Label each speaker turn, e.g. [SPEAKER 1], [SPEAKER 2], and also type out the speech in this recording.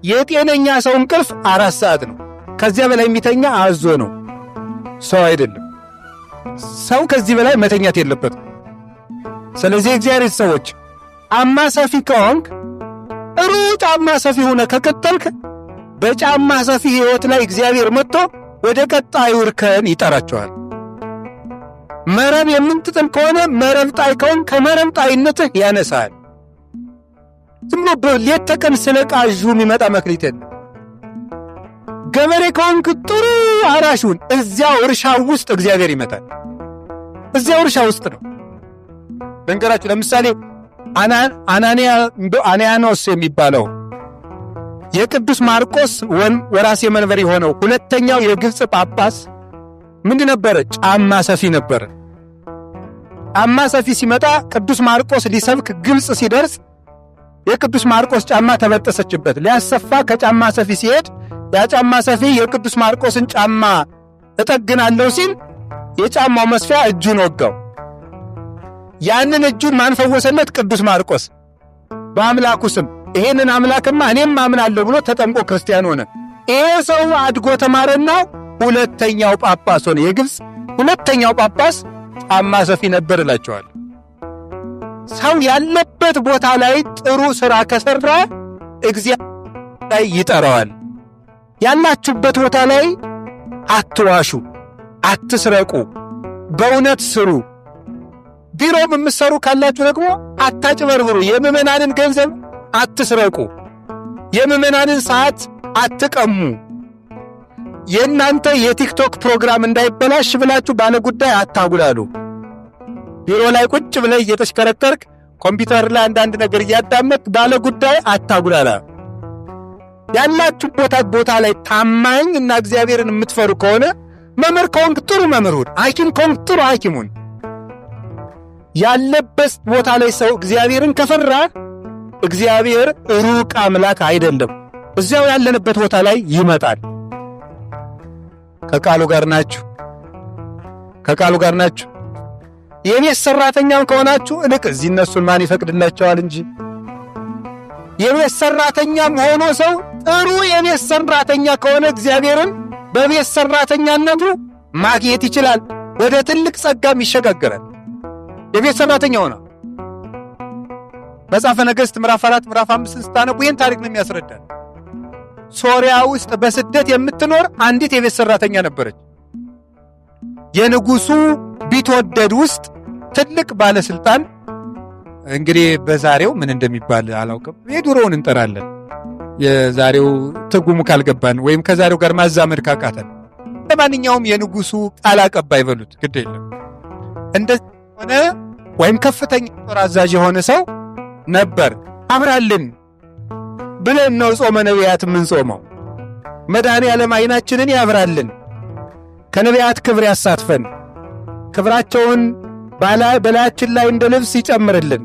[SPEAKER 1] የጤነኛ ሰው እንቅልፍ 4 ሰዓት ነው። ከዚያ በላይ የሚተኛ አዞ ነው፣ ሰው አይደለም። ሰው ከዚህ በላይ መተኛት የለበትም። ስለዚህ እግዚአብሔር ሰዎች ጫማ ሰፊ ከሆንክ ጥሩ ጫማ ሰፊ ሆነ ከቀጠልክ በጫማ ሰፊ ሕይወት ላይ እግዚአብሔር መጥቶ ወደ ቀጣዩ እርከን ይጠራቸዋል። መረብ የምትጥል ከሆነ መረብ ጣይ ከሆንክ ከመረብ ጣይነትህ ያነሳል። ዝም ብሎ ሌት ተቀን ስለ ቃዡ የሚመጣ መክሊት የለም። ገበሬ ከሆንክ ጥሩ አራሹን እዚያው እርሻው ውስጥ እግዚአብሔር ይመጣል። እዚያው እርሻ ውስጥ ነው። በእንገራችሁ ለምሳሌ አናንያኖስ የሚባለው የቅዱስ ማርቆስ ወራሴ መንበር የሆነው ሁለተኛው የግብፅ ጳጳስ ምንድን ነበረ? ጫማ ሰፊ ነበረ። ጫማ ሰፊ ሲመጣ ቅዱስ ማርቆስ ሊሰብክ ግብፅ ሲደርስ የቅዱስ ማርቆስ ጫማ ተበጠሰችበት። ሊያሰፋ ከጫማ ሰፊ ሲሄድ ያ ጫማ ሰፊ የቅዱስ ማርቆስን ጫማ እጠግናለሁ ሲል የጫማው መስፊያ እጁን ወጋው። ያንን እጁን ማን ፈወሰለት? ቅዱስ ማርቆስ በአምላኩ ስም። ይሄንን አምላክማ እኔም አምናለሁ ብሎ ተጠምቆ ክርስቲያን ሆነ። ይሄ ሰው አድጎ ተማረና ሁለተኛው ጳጳስ ሆነ። የግብፅ ሁለተኛው ጳጳስ ጫማ ሰፊ ነበር እላቸዋል። ሰው ያለበት ቦታ ላይ ጥሩ ሥራ ከሠራ እግዚአብሔር ላይ ይጠራዋል። ያላችሁበት ቦታ ላይ አትዋሹ፣ አትስረቁ፣ በእውነት ስሩ። ቢሮም የምትሰሩ ካላችሁ ደግሞ አታጭበርብሩ፣ የምዕመናንን ገንዘብ አትስረቁ፣ የምዕመናንን ሰዓት አትቀሙ። የእናንተ የቲክቶክ ፕሮግራም እንዳይበላሽ ብላችሁ ባለ ጉዳይ አታጉላሉ። ቢሮ ላይ ቁጭ ብለህ እየተሽከረከርክ ኮምፒውተር ላይ አንዳንድ ነገር እያዳመጥክ ባለ ጉዳይ አታጉላላ። ያላችሁበት ቦታ ላይ ታማኝ እና እግዚአብሔርን የምትፈሩ ከሆነ መምህር ከሆንክ ጥሩ መምህር ሁን፣ ሐኪም ከሆንክ ጥሩ ሐኪም ሁን። ያለበት ቦታ ላይ ሰው እግዚአብሔርን ከፈራ እግዚአብሔር ሩቅ አምላክ አይደለም፣ እዚያው ያለንበት ቦታ ላይ ይመጣል። ከቃሉ ጋር ናችሁ? ከቃሉ ጋር ናችሁ? የቤት ሰራተኛም ከሆናችሁ እልቅ እዚህ እነሱን ማን ይፈቅድላቸዋል እንጂ። የቤት ሰራተኛም ሆኖ ሰው ጥሩ የቤት ሰራተኛ ከሆነ እግዚአብሔርን በቤት ሰራተኛነቱ ማግኘት ይችላል፣ ወደ ትልቅ ጸጋም ይሸጋገራል። የቤት ሰራተኛ ሆነ መጽሐፈ ነገሥት ምዕራፍ 4 ምዕራፍ 5 ስታነቡ ይህን ታሪክ ነው የሚያስረዳል። ሶሪያ ውስጥ በስደት የምትኖር አንዲት የቤት ሰራተኛ ነበረች። የንጉሱ ቢትወደድ ውስጥ ትልቅ ባለስልጣን፣ እንግዲህ በዛሬው ምን እንደሚባል አላውቅም፣ የድሮውን እንጠራለን። የዛሬው ትርጉሙ ካልገባን ወይም ከዛሬው ጋር ማዛመድ ካቃተን ለማንኛውም የንጉሱ ቃል አቀባይ በሉት ግድ የለም። እንደዚህ ሆነ ወይም ከፍተኛ ጦር አዛዥ የሆነ ሰው ነበር። አብራልን ብለን ነው ጾመ ነቢያት የምንጾመው። መድኃኔዓለም ዓይናችንን ያብራልን፣ ከነቢያት ክብር ያሳትፈን፣ ክብራቸውን በላያችን ላይ እንደ ልብስ ይጨምርልን።